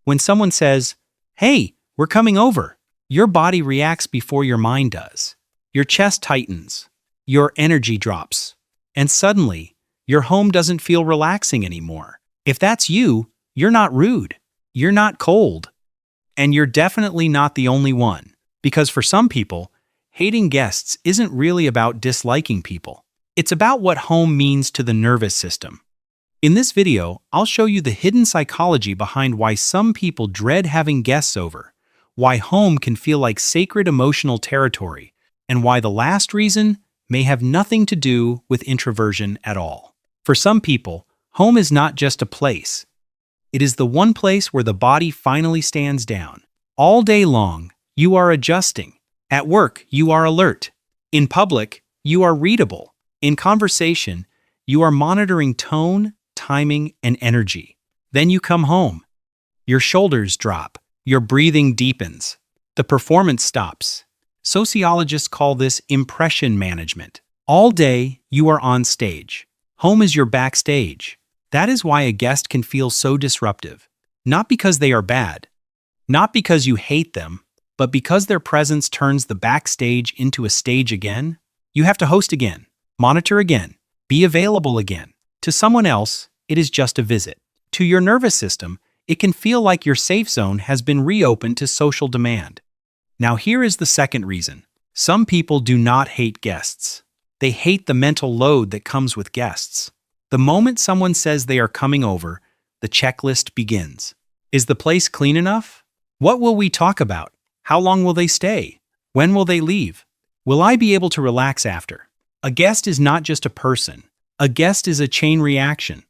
When someone says, "Hey, we're coming over," your body reacts before your mind does. Your chest tightens, your energy drops, and suddenly, your home doesn't feel relaxing anymore. If that's you, you're not rude, you're not cold, and you're definitely not the only one. Because for some people, hating guests isn't really about disliking people. It's about what home means to the nervous system. In this video, I'll show you the hidden psychology behind why some people dread having guests over, why home can feel like sacred emotional territory, and why the last reason may have nothing to do with introversion at all. For some people, home is not just a place. It is the one place where the body finally stands down. All day long, you are adjusting. At work, you are alert. In public, you are readable. In conversation, you are monitoring tone, timing, and energy. Then you come home. Your shoulders drop. Your breathing deepens. The performance stops. Sociologists call this impression management. All day, you are on stage. Home is your backstage. That is why a guest can feel so disruptive. Not because they are bad, not because you hate them, but because their presence turns the backstage into a stage again. You have to host again, monitor again, be available again. To someone else, it is just a visit. To your nervous system, it can feel like your safe zone has been reopened to social demand. Now here is the second reason. Some people do not hate guests. They hate the mental load that comes with guests. The moment someone says they are coming over, the checklist begins. Is the place clean enough? What will we talk about? How long will they stay? When will they leave? Will I be able to relax after? A guest is not just a person. A guest is a chain reaction.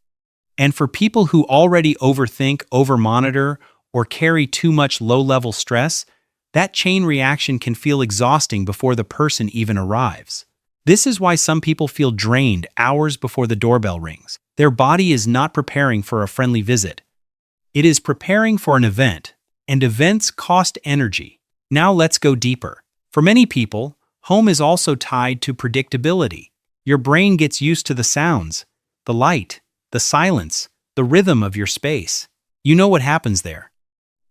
And for people who already overthink, overmonitor, or carry too much low-level stress, that chain reaction can feel exhausting before the person even arrives. This is why some people feel drained hours before the doorbell rings. Their body is not preparing for a friendly visit. It is preparing for an event, and events cost energy. Now let's go deeper. For many people, home is also tied to predictability. Your brain gets used to the sounds, the light, the silence, the rhythm of your space. You know what happens there.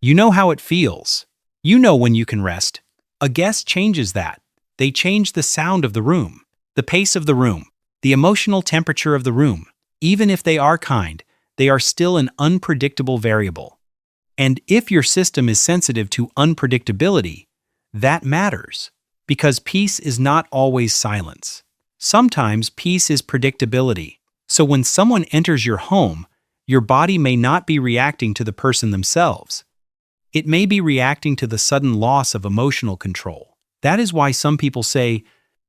You know how it feels. You know when you can rest. A guest changes that. They change the sound of the room, the pace of the room, the emotional temperature of the room. Even if they are kind, they are still an unpredictable variable. And if your system is sensitive to unpredictability, that matters, because peace is not always silence. Sometimes peace is predictability. So when someone enters your home, your body may not be reacting to the person themselves. It may be reacting to the sudden loss of emotional control. That is why some people say,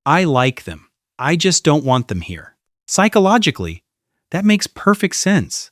"I like them. I just don't want them here." Psychologically, that makes perfect sense.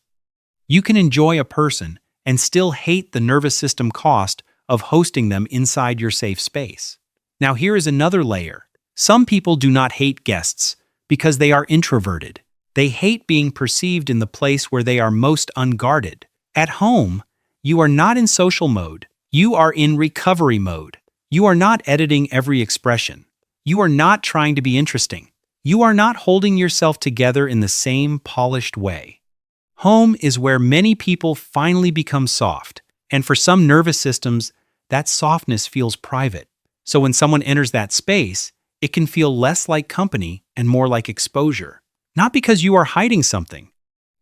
You can enjoy a person and still hate the nervous system cost of hosting them inside your safe space. Now here is another layer. Some people do not hate guests because they are introverted. They hate being perceived in the place where they are most unguarded. At home, you are not in social mode. You are in recovery mode. You are not editing every expression. You are not trying to be interesting. You are not holding yourself together in the same polished way. Home is where many people finally become soft, and for some nervous systems, that softness feels private. So when someone enters that space, it can feel less like company and more like exposure. Not because you are hiding something,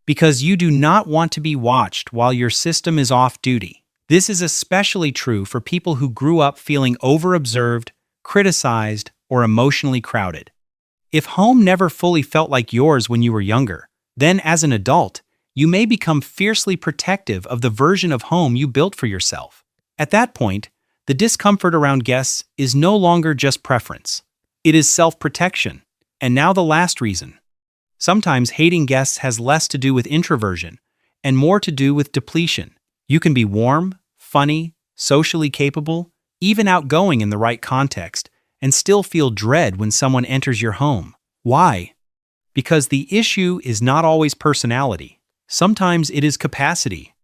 because you do not want to be watched while your system is off duty. This is especially true for people who grew up feeling over-observed, criticized, or emotionally crowded. If home never fully felt like yours when you were younger, then as an adult, you may become fiercely protective of the version of home you built for yourself. At that point, the discomfort around guests is no longer just preference. It is self-protection. And now the last reason. Sometimes hating guests has less to do with introversion and more to do with depletion. You can be warm, funny, socially capable, even outgoing in the right context, and still feel dread when someone enters your home. Why? Because the issue is not always personality. Sometimes it is capacity.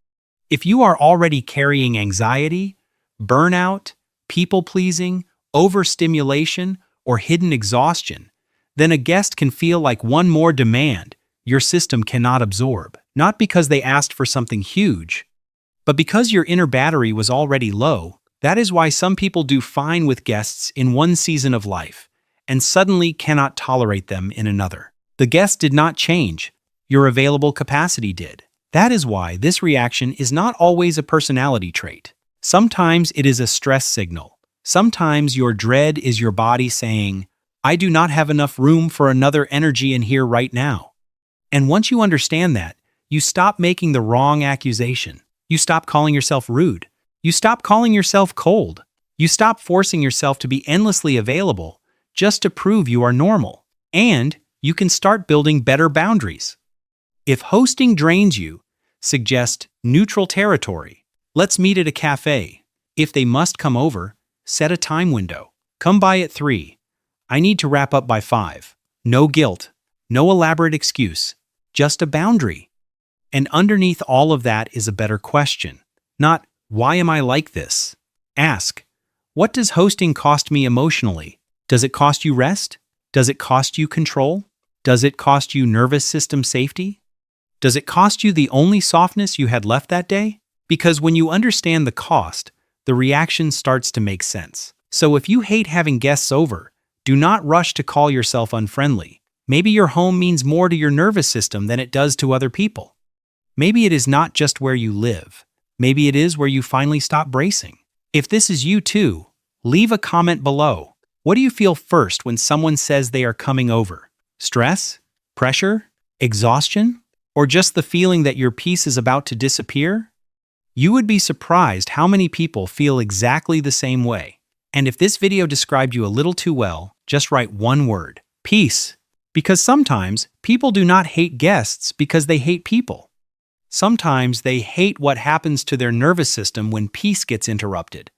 If you are already carrying anxiety, burnout, people-pleasing, overstimulation, or hidden exhaustion, then a guest can feel like one more demand your system cannot absorb. Not because they asked for something huge, But because your inner battery was already low, that is why some people do fine with guests in one season of life and suddenly cannot tolerate them in another. The guest did not change, your available capacity did. That is why this reaction is not always a personality trait. Sometimes it is a stress signal. Sometimes your dread is your body saying, I do not have enough room for another energy in here right now. And once you understand that, you stop making the wrong accusation. You stop calling yourself rude. You stop calling yourself cold. You stop forcing yourself to be endlessly available just to prove you are normal. And you can start building better boundaries. If hosting drains you, suggest neutral territory. Let's meet at a cafe. If they must come over, set a time window. Come by at 3. I need to wrap up by 5. No guilt, no elaborate excuse, just a boundary. And underneath all of that is a better question. Not, why am I like this? Ask, what does hosting cost me emotionally? Does it cost you rest? Does it cost you control? Does it cost you nervous system safety? Does it cost you the only softness you had left that day? Because when you understand the cost, the reaction starts to make sense. So if you hate having guests over, do not rush to call yourself unfriendly. Maybe your home means more to your nervous system than it does to other people. Maybe it is not just where you live. Maybe it is where you finally stop bracing. If this is you too, leave a comment below. What do you feel first when someone says they are coming over? Stress? Pressure? Exhaustion? Or just the feeling that your peace is about to disappear? You would be surprised how many people feel exactly the same way. And if this video described you a little too well, just write one word: peace. Because sometimes people do not hate guests because they hate people. Sometimes they hate what happens to their nervous system when peace gets interrupted.